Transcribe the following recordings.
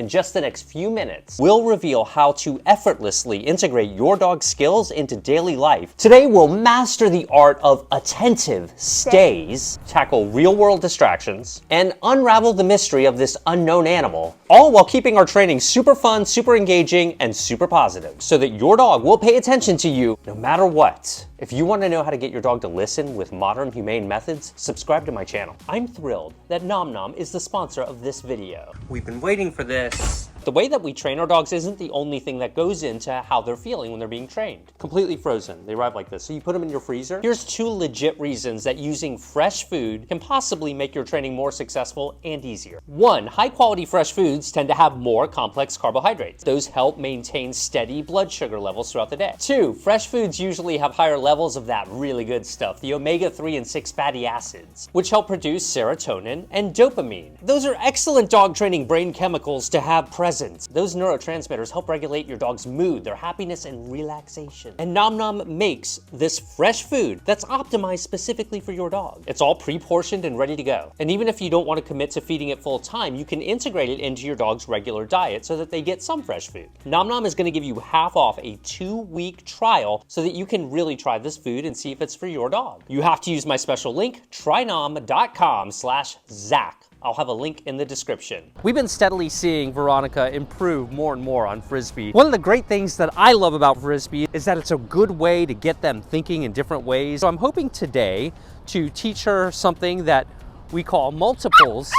In just the next few minutes, we'll reveal how to effortlessly integrate your dog's skills into daily life. Today, we'll master the art of attentive stays, tackle real-world distractions, and unravel the mystery of this unknown animal, all while keeping our training super fun, super engaging, and super positive, so that your dog will pay attention to you no matter what. If you want to know how to get your dog to listen with modern, humane methods, subscribe to my channel. I'm thrilled that Nom Nom is the sponsor of this video. We've been waiting for this. The way that we train our dogs isn't the only thing that goes into how they're feeling when they're being trained. Completely frozen, they arrive like this. So you put them in your freezer. Here's 2 legit reasons that using fresh food can possibly make your training more successful and easier. 1, high quality fresh foods tend to have more complex carbohydrates. Those help maintain steady blood sugar levels throughout the day. 2, fresh foods usually have higher levels of that really good stuff, the omega-3 and 6 fatty acids, which help produce serotonin and dopamine. Those are excellent dog training brain chemicals to have present. Those neurotransmitters help regulate your dog's mood, their happiness, and relaxation. And Nom Nom makes this fresh food that's optimized specifically for your dog. It's all pre-portioned and ready to go. And even if you don't want to commit to feeding it full time, you can integrate it into your dog's regular diet so that they get some fresh food. Nom Nom is going to give you half off a 2-week trial so that you can really try this food and see if it's for your dog. You have to use my special link, trynom.com/Zach. I'll have a link in the description. We've been steadily seeing Veronica improve more and more on Frisbee. One of the great things that I love about Frisbee is that it's a good way to get them thinking in different ways. So I'm hoping today to teach her something that we call multiples.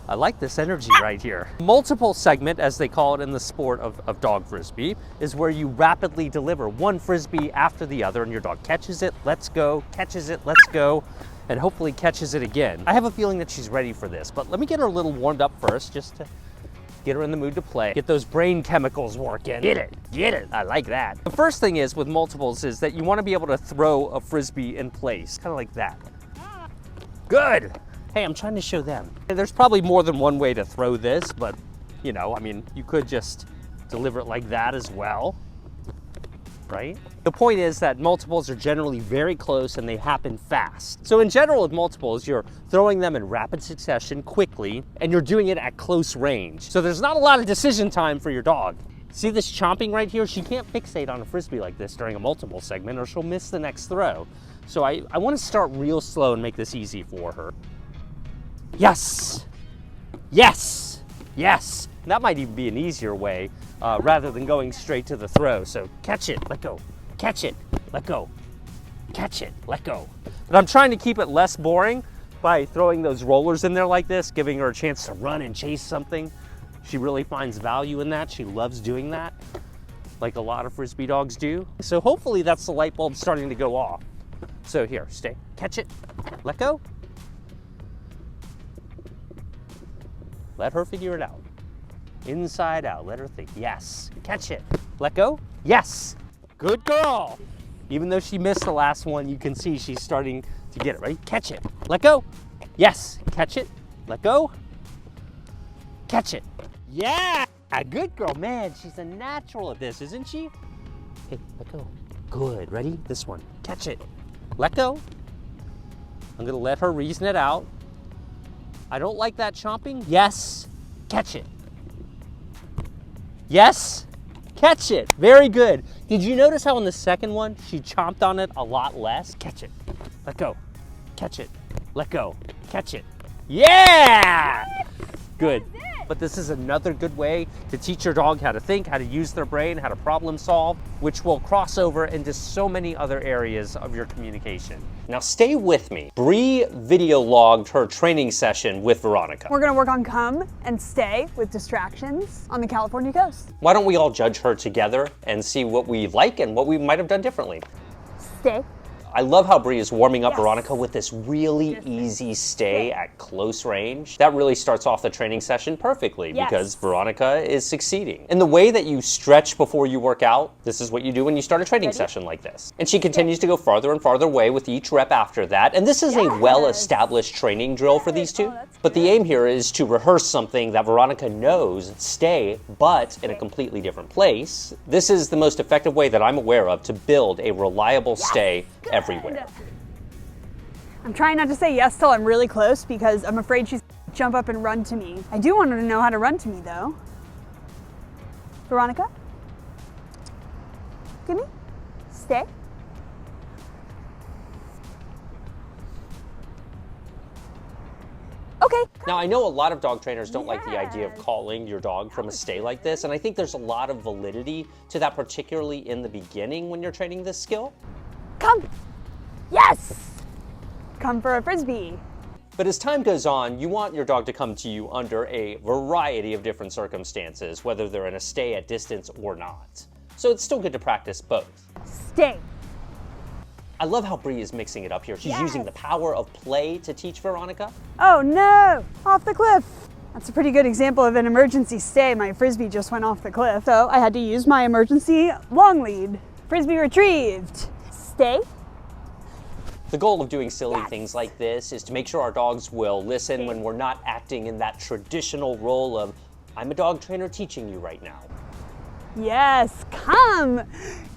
I like this energy right here. Multiple segment, as they call it in the sport of dog Frisbee, is where you rapidly deliver one Frisbee after the other and your dog catches it, lets go, catches it, lets go, and hopefully catches it again. I have a feeling that she's ready for this, but let me get her a little warmed up first, just to get her in the mood to play. Get those brain chemicals working. Get it, I like that. The first thing is with multiples is that you wanna be able to throw a Frisbee in place, kind of like that. Good. Hey, I'm trying to show them. There's probably more than one way to throw this, but you know, I mean, you could just deliver it like that as well, right? The point is that multiples are generally very close and they happen fast. So in general with multiples, you're throwing them in rapid succession quickly and you're doing it at close range. So there's not a lot of decision time for your dog. See this chomping right here? She can't fixate on a Frisbee like this during a multiple segment or she'll miss the next throw. So I want to start real slow and make this easy for her. Yes, yes, yes. That might even be an easier way rather than going straight to the throw. So catch it, let go, catch it, let go, catch it, let go. But I'm trying to keep it less boring by throwing those rollers in there like this, giving her a chance to run and chase something. She really finds value in that. She loves doing that, like a lot of Frisbee dogs do. So hopefully that's the light bulb starting to go off. So here, stay, catch it, let go. Let her figure it out. Inside out, let her think. Yes, catch it. Let go. Yes, good girl. Even though she missed the last one, you can see she's starting to get it, right? Catch it, let go. Yes, catch it, let go. Catch it. Yeah, good girl. Man, she's a natural at this, isn't she? Hey, let go. Good, ready? This one, catch it, let go. I'm gonna let her reason it out. I don't like that chomping. Yes, catch it. Yes, catch it. Very good. Did you notice how in the second one, she chomped on it a lot less? Catch it, let go, catch it, let go, catch it. Yeah, good. But this is another good way to teach your dog how to think, how to use their brain, how to problem solve, which will cross over into so many other areas of your communication. Now stay with me. Bree video logged her training session with Veronica. We're gonna work on come and stay with distractions on the California coast. Why don't we all judge her together and see what we like and what we might have done differently? Stay. I love how Bree is warming up Veronica with this really easy stay at close range. That really starts off the training session perfectly because Veronica is succeeding. And the way that you stretch before you work out, this is what you do when you start a training session like this. And she continues to go farther and farther away with each rep after that. And this is a well-established training drill for these two. But the aim here is to rehearse something that Veronica knows, stay, but in a completely different place. This is the most effective way that I'm aware of to build a reliable stay everywhere. I'm trying not to say yes till I'm really close because I'm afraid she's gonna jump up and run to me. I do want her to know how to run to me though. Veronica? Gimme. Stay. Okay. Now, I know a lot of dog trainers don't like the idea of calling your dog from a stay like this, and I think there's a lot of validity to that, particularly in the beginning when you're training this skill. Come. Yes. Come for a frisbee. But as time goes on, you want your dog to come to you under a variety of different circumstances, whether they're in a stay at distance or not. So it's still good to practice both. Stay. I love how Bree is mixing it up here. She's using the power of play to teach Veronica. Oh no, off the cliff. That's a pretty good example of an emergency stay. My frisbee just went off the cliff, so I had to use my emergency long lead. Frisbee retrieved. Stay. The goal of doing silly things like this is to make sure our dogs will listen when we're not acting in that traditional role of, I'm a dog trainer teaching you right now. Yes, come.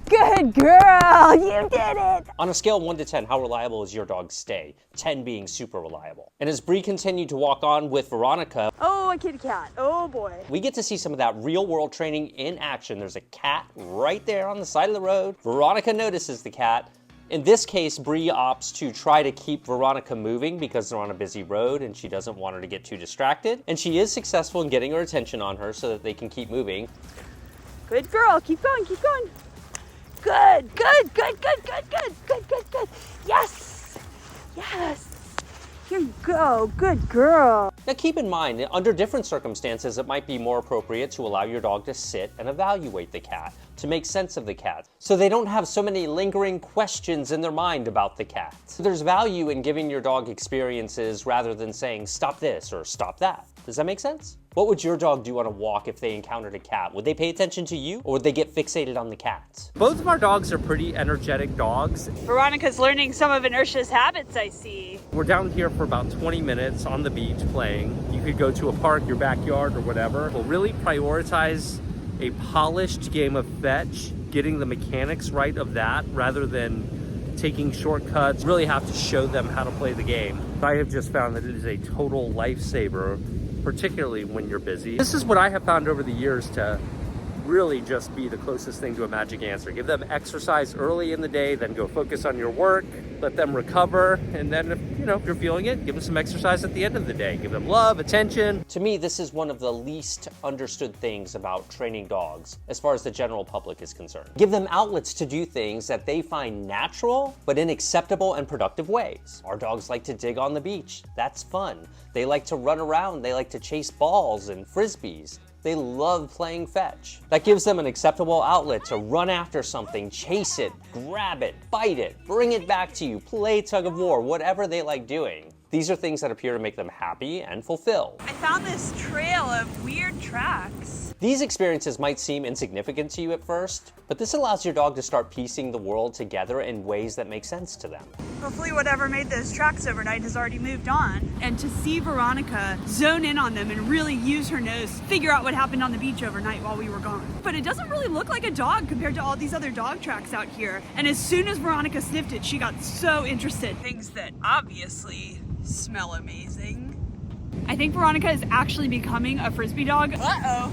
Good girl, you did it! On a scale of 1 to 10, how reliable is your dog's stay? 10 being super reliable. And as Bree continued to walk on with Veronica, oh, a kitty cat, oh boy. We get to see some of that real world training in action. There's a cat right there on the side of the road. Veronica notices the cat. In this case, Bree opts to try to keep Veronica moving because they're on a busy road and she doesn't want her to get too distracted. And she is successful in getting her attention on her so that they can keep moving. Good girl, keep going, keep going. Good, good, good, good, good, good, good, good, good. Yes, yes. Here you go, good girl. Now keep in mind, under different circumstances, it might be more appropriate to allow your dog to sit and evaluate the cat, to make sense of the cat, so they don't have so many lingering questions in their mind about the cat. So there's value in giving your dog experiences rather than saying, stop this or stop that. Does that make sense? What would your dog do on a walk if they encountered a cat? Would they pay attention to you or would they get fixated on the cat? Both of our dogs are pretty energetic dogs. Veronica's learning some of Inertia's habits, I see. We're down here for about 20 minutes on the beach playing. You could go to a park, your backyard or whatever. We'll really prioritize a polished game of fetch, getting the mechanics right of that rather than taking shortcuts. Really have to show them how to play the game. I have just found that it is a total lifesaver, particularly when you're busy. This is what I have found over the years to really just be the closest thing to a magic answer. Give them exercise early in the day, then go focus on your work, let them if you're feeling it, give them some exercise at the end of the day. Give them love, attention. To me, this is one of the least understood things about training dogs as far as the general public is concerned. Give them outlets to do things that they find natural, but in acceptable and productive ways. Our dogs like to dig on the beach. That's fun. They like to run around. They like to chase balls and frisbees. They love playing fetch. That gives them an acceptable outlet to run after something, chase it, grab it, bite it, bring it back to you, play tug of war, whatever they like doing. These are things that appear to make them happy and fulfilled. I found this trail of weird tracks. These experiences might seem insignificant to you at first, but this allows your dog to start piecing the world together in ways that make sense to them. Hopefully whatever made those tracks overnight has already moved on. And to see Veronica zone in on them and really use her nose, figure out what happened on the beach overnight while we were gone. But it doesn't really look like a dog compared to all these other dog tracks out here. And as soon as Veronica sniffed it, she got so interested. Things that obviously smell amazing. I think Veronica is actually becoming a frisbee dog. Uh-oh.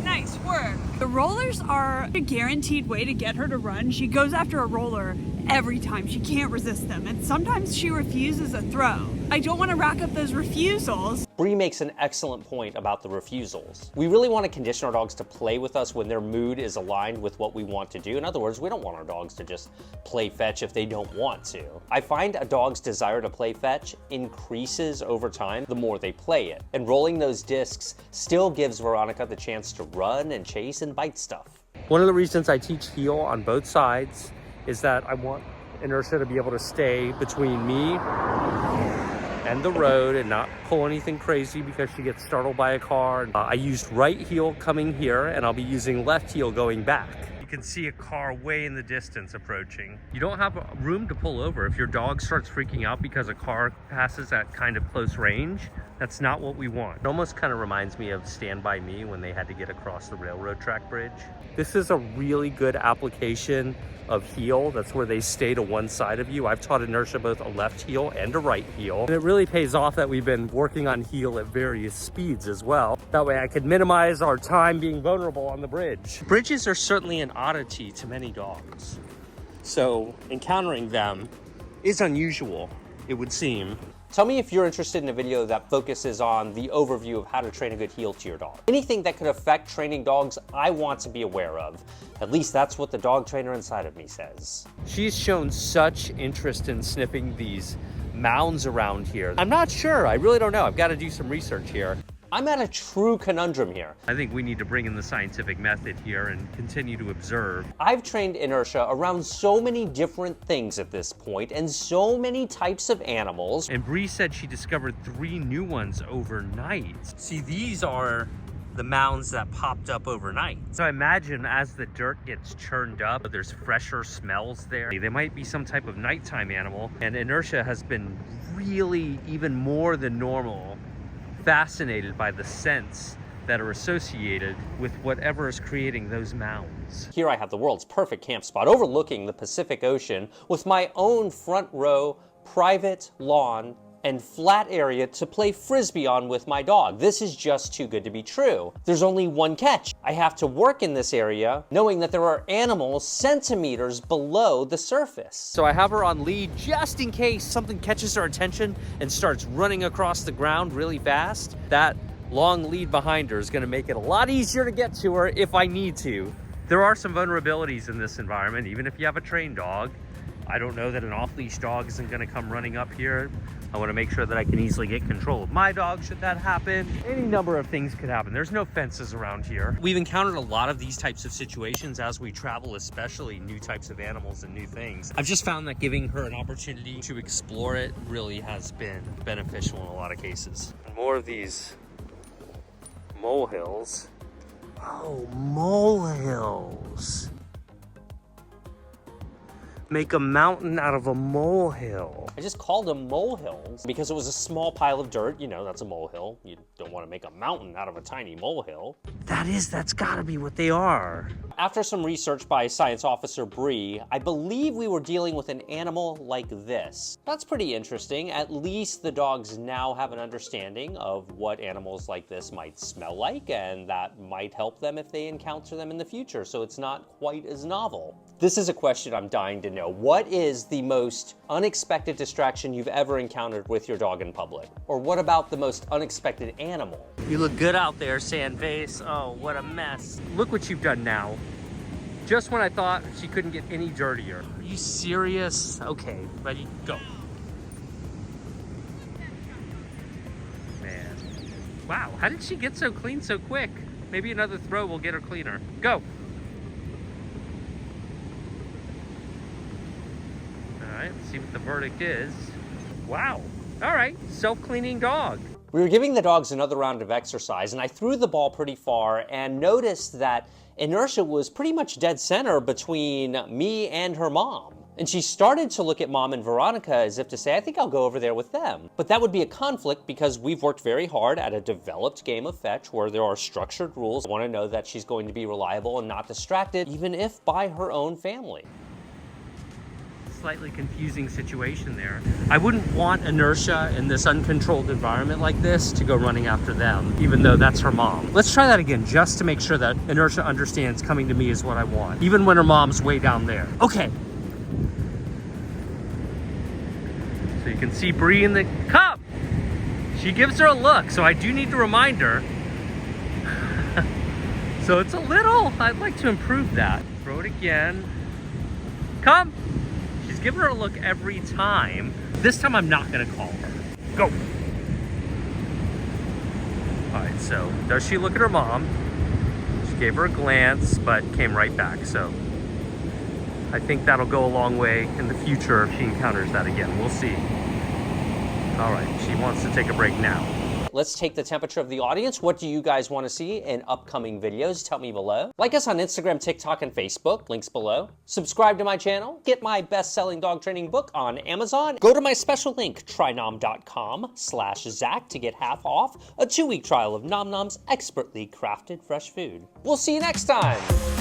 Nice work. The rollers are a guaranteed way to get her to run. She goes after a roller every time. She can't resist them. And sometimes she refuses a throw. I don't want to rack up those refusals. Bree makes an excellent point about the refusals. We really want to condition our dogs to play with us when their mood is aligned with what we want to do. In other words, we don't want our dogs to just play fetch if they don't want to. I find a dog's desire to play fetch increases over time the more they play it. And rolling those discs still gives Veronica the chance to run and chase and bite stuff. One of the reasons I teach heel on both sides is that I want Inertia to be able to stay between me and the road and not pull anything crazy because she gets startled by a car. I used right heel coming here and I'll be using left heel going back. You can see a car way in the distance approaching. You don't have room to pull over. If your dog starts freaking out because a car passes at kind of close range, That's not what we want. It almost kind of reminds me of Stand By Me when they had to get across the railroad track bridge. This is a really good application of heel. That's where they stay to one side of you. I've taught Inertia both a left heel and a right heel. And it really pays off that we've been working on heel at various speeds as well. That way I could minimize our time being vulnerable on the bridge. Bridges are certainly an oddity to many dogs. So encountering them is unusual, it would seem. Tell me if you're interested in a video that focuses on the overview of how to train a good heel to your dog. Anything that could affect training dogs, I want to be aware of. At least that's what the dog trainer inside of me says. She's shown such interest in sniffing these mounds around here. I'm not sure, I really don't know. I've got to do some research here. I'm at a true conundrum here. I think we need to bring in the scientific method here and continue to observe. I've trained Inertia around so many different things at this point and so many types of animals. And Bree said she discovered 3 new ones overnight. See, these are the mounds that popped up overnight. So I imagine as the dirt gets churned up, there's fresher smells there. They might be some type of nighttime animal, and Inertia has been really, even more than normal, fascinated by the scents that are associated with whatever is creating those mounds. Here I have the world's perfect camp spot overlooking the Pacific Ocean with my own front row, private lawn, and flat area to play frisbee on with my dog. This is just too good to be true. There's only one catch. I have to work in this area knowing that there are animals centimeters below the surface. So I have her on lead just in case something catches her attention and starts running across the ground really fast. That long lead behind her is gonna make it a lot easier to get to her if I need to. There are some vulnerabilities in this environment, even if you have a trained dog. I don't know that an off-leash dog isn't gonna come running up here. I wanna make sure that I can easily get control of my dog should that happen. Any number of things could happen. There's no fences around here. We've encountered a lot of these types of situations as we travel, especially new types of animals and new things. I've just found that giving her an opportunity to explore it really has been beneficial in a lot of cases. More of these molehills. Oh, molehills. Make a mountain out of a molehill. I just called them molehills because it was a small pile of dirt. You know, that's a molehill. You don't want to make a mountain out of a tiny molehill. That's gotta be what they are. After some research by Science Officer Bree, I believe we were dealing with an animal like this. That's pretty interesting. At least the dogs now have an understanding of what animals like this might smell like, and that might help them if they encounter them in the future, so it's not quite as novel. This is a question I'm dying to know. What is the most unexpected distraction you've ever encountered with your dog in public? Or what about the most unexpected animal? You look good out there, Sandface. Oh, what a mess. Look what you've done now. Just when I thought she couldn't get any dirtier. Are you serious? Okay, ready, go. Man. Wow, how did she get so clean so quick? Maybe another throw will get her cleaner. Go. All right, let's see what the verdict is. Wow, all right, self-cleaning dog. We were giving the dogs another round of exercise, and I threw the ball pretty far and noticed that Inertia was pretty much dead center between me and her mom. And she started to look at Mom and Veronica as if to say, I think I'll go over there with them. But that would be a conflict because we've worked very hard at a developed game of fetch where there are structured rules. I want to know that she's going to be reliable and not distracted, even if by her own family. Slightly confusing situation there. I wouldn't want Inertia in this uncontrolled environment like this to go running after them, even though that's her mom. Let's try that again just to make sure that Inertia understands coming to me is what I want, even when her mom's way down there. Okay. So you can see Bree in the cup. She gives her a look, so I do need to remind her. So it's a little, I'd like to improve that. Throw it again. Come. Give her a look every time. This time I'm not gonna call her. Go. All right, so does she look at her mom? She gave her a glance, but came right back. So I think that'll go a long way in the future if she encounters that again. We'll see. All right, she wants to take a break now. it. Let's take the temperature of the audience. What do you guys want to see in upcoming videos? Tell me below. Like us on Instagram, TikTok, and Facebook. Links below. Subscribe to my channel. Get my best-selling dog training book on Amazon. Go to my special link, trynom.com/Zach to get half off a 2-week trial of Nom Nom's expertly crafted fresh food. We'll see you next time.